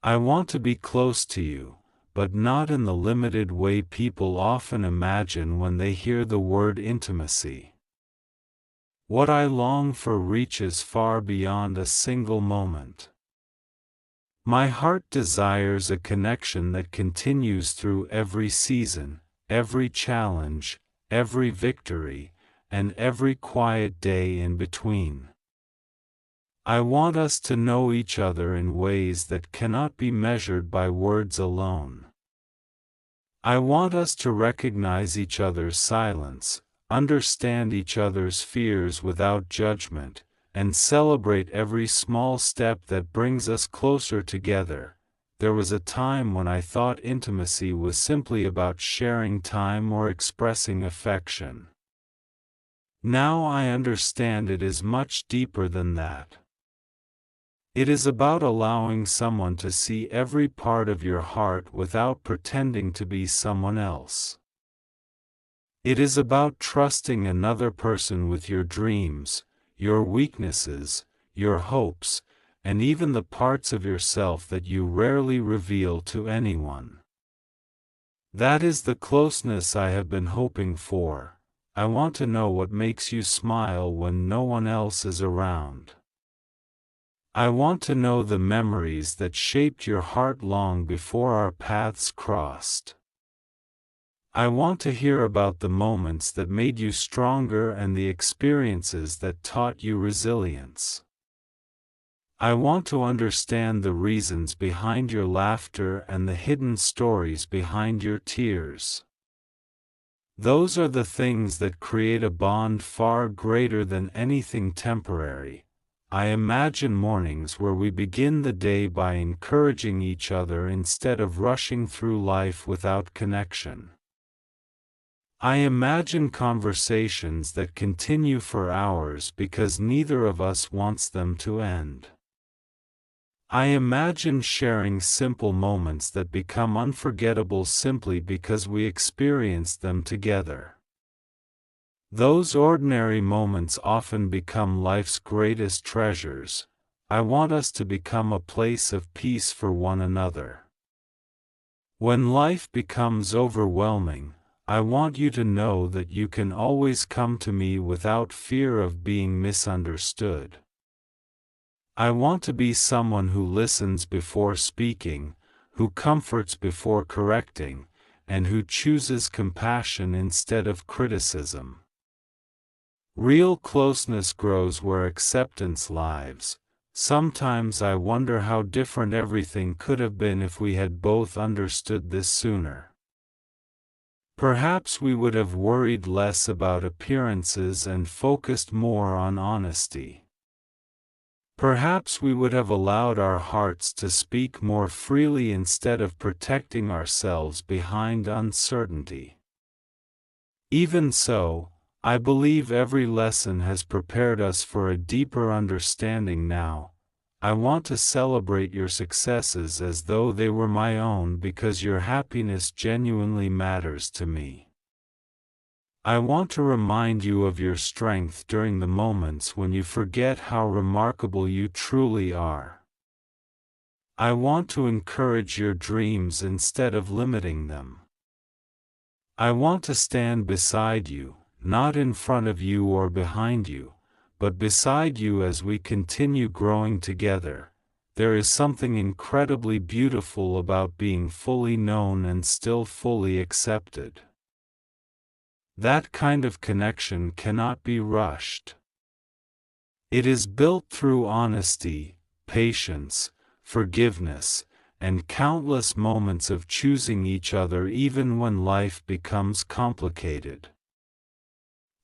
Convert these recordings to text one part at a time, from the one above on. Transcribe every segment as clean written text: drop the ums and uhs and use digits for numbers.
I want to be close to you, but not in the limited way people often imagine when they hear the word intimacy. What I long for reaches far beyond a single moment. My heart desires a connection that continues through every season, every challenge, every victory, and every quiet day in between. I want us to know each other in ways that cannot be measured by words alone. I want us to recognize each other's silence, understand each other's fears without judgment, and celebrate every small step that brings us closer together. There was a time when I thought intimacy was simply about sharing time or expressing affection. Now I understand it is much deeper than that. It is about allowing someone to see every part of your heart without pretending to be someone else. It is about trusting another person with your dreams, your weaknesses, your hopes, and even the parts of yourself that you rarely reveal to anyone. That is the closeness I have been hoping for. I want to know what makes you smile when no one else is around. I want to know the memories that shaped your heart long before our paths crossed. I want to hear about the moments that made you stronger and the experiences that taught you resilience. I want to understand the reasons behind your laughter and the hidden stories behind your tears. Those are the things that create a bond far greater than anything temporary. I imagine mornings where we begin the day by encouraging each other instead of rushing through life without connection. I imagine conversations that continue for hours because neither of us wants them to end. I imagine sharing simple moments that become unforgettable simply because we experienced them together. Those ordinary moments often become life's greatest treasures. I want us to become a place of peace for one another. When life becomes overwhelming, I want you to know that you can always come to me without fear of being misunderstood. I want to be someone who listens before speaking, who comforts before correcting, and who chooses compassion instead of criticism. Real closeness grows where acceptance lives. Sometimes I wonder how different everything could have been if we had both understood this sooner. Perhaps we would have worried less about appearances and focused more on honesty. Perhaps we would have allowed our hearts to speak more freely instead of protecting ourselves behind uncertainty. Even so, I believe every lesson has prepared us for a deeper understanding now. I want to celebrate your successes as though they were my own because your happiness genuinely matters to me. I want to remind you of your strength during the moments when you forget how remarkable you truly are. I want to encourage your dreams instead of limiting them. I want to stand beside you, not in front of you or behind you, but beside you as we continue growing together. There is something incredibly beautiful about being fully known and still fully accepted. That kind of connection cannot be rushed. It is built through honesty, patience, forgiveness, and countless moments of choosing each other even when life becomes complicated.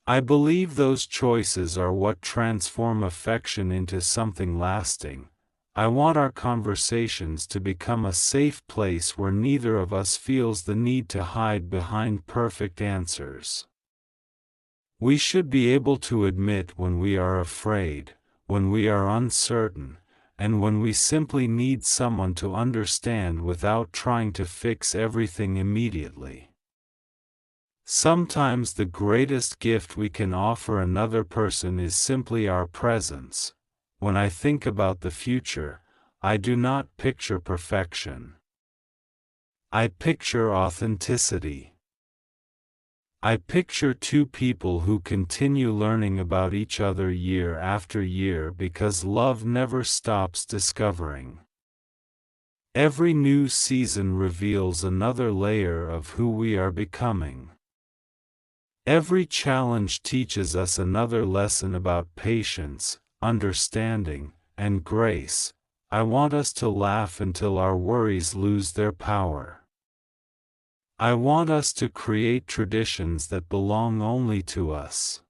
I believe those choices are what transform affection into something lasting. I want our conversations to become a safe place where neither of us feels the need to hide behind perfect answers. We should be able to admit when we are afraid, when we are uncertain, and when we simply need someone to understand without trying to fix everything immediately. Sometimes the greatest gift we can offer another person is simply our presence. When I think about the future, I do not picture perfection. I picture authenticity. I picture two people who continue learning about each other year after year because love never stops discovering. Every new season reveals another layer of who we are becoming. Every challenge teaches us another lesson about patience, understanding, and grace. I want us to laugh until our worries lose their power. I want us to create traditions that belong only to us.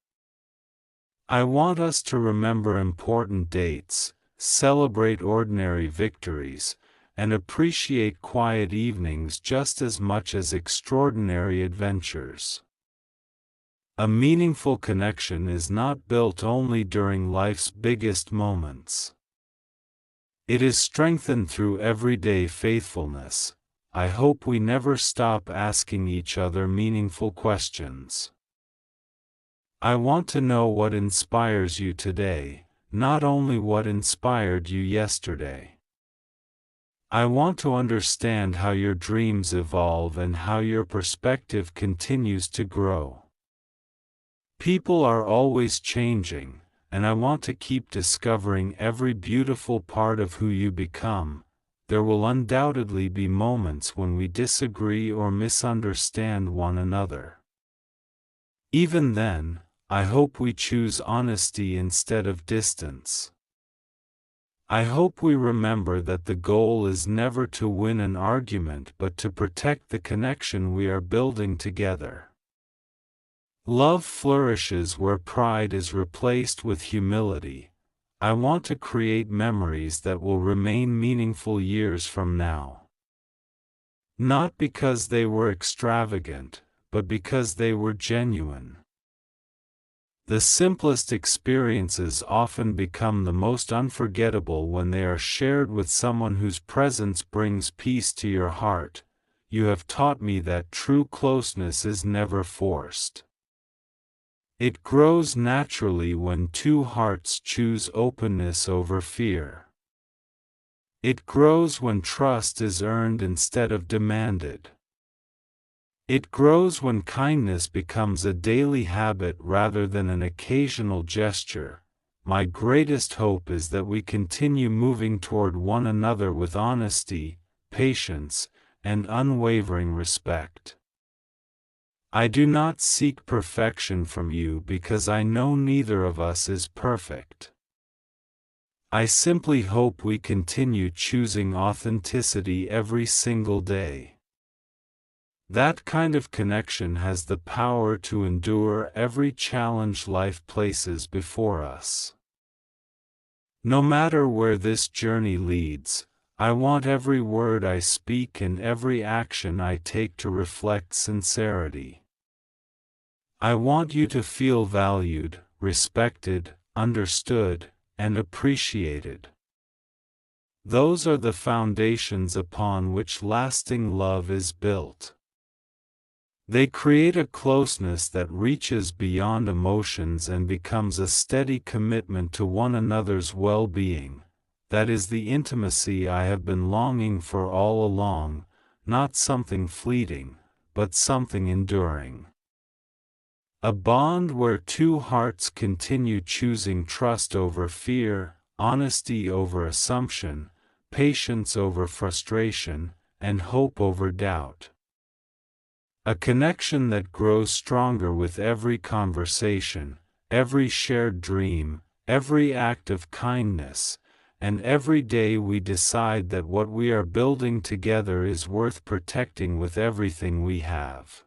I want us to remember important dates, celebrate ordinary victories, and appreciate quiet evenings just as much as extraordinary adventures. A meaningful connection is not built only during life's biggest moments. It is strengthened through everyday faithfulness. I hope we never stop asking each other meaningful questions. I want to know what inspires you today, not only what inspired you yesterday. I want to understand how your dreams evolve and how your perspective continues to grow. People are always changing, and I want to keep discovering every beautiful part of who you become. There will undoubtedly be moments when we disagree or misunderstand one another. Even then, I hope we choose honesty instead of distance. I hope we remember that the goal is never to win an argument but to protect the connection we are building together. Love flourishes where pride is replaced with humility. I want to create memories that will remain meaningful years from now. Not because they were extravagant, but because they were genuine. The simplest experiences often become the most unforgettable when they are shared with someone whose presence brings peace to your heart. You have taught me that true closeness is never forced. It grows naturally when two hearts choose openness over fear. It grows when trust is earned instead of demanded. It grows when kindness becomes a daily habit rather than an occasional gesture. My greatest hope is that we continue moving toward one another with honesty, patience, and unwavering respect. I do not seek perfection from you because I know neither of us is perfect. I simply hope we continue choosing authenticity every single day. That kind of connection has the power to endure every challenge life places before us. No matter where this journey leads, I want every word I speak and every action I take to reflect sincerity. I want you to feel valued, respected, understood, and appreciated. Those are the foundations upon which lasting love is built. They create a closeness that reaches beyond emotions and becomes a steady commitment to one another's well-being. That is the intimacy I have been longing for all along, not something fleeting, but something enduring. A bond where two hearts continue choosing trust over fear, honesty over assumption, patience over frustration, and hope over doubt. A connection that grows stronger with every conversation, every shared dream, every act of kindness, and every day we decide that what we are building together is worth protecting with everything we have.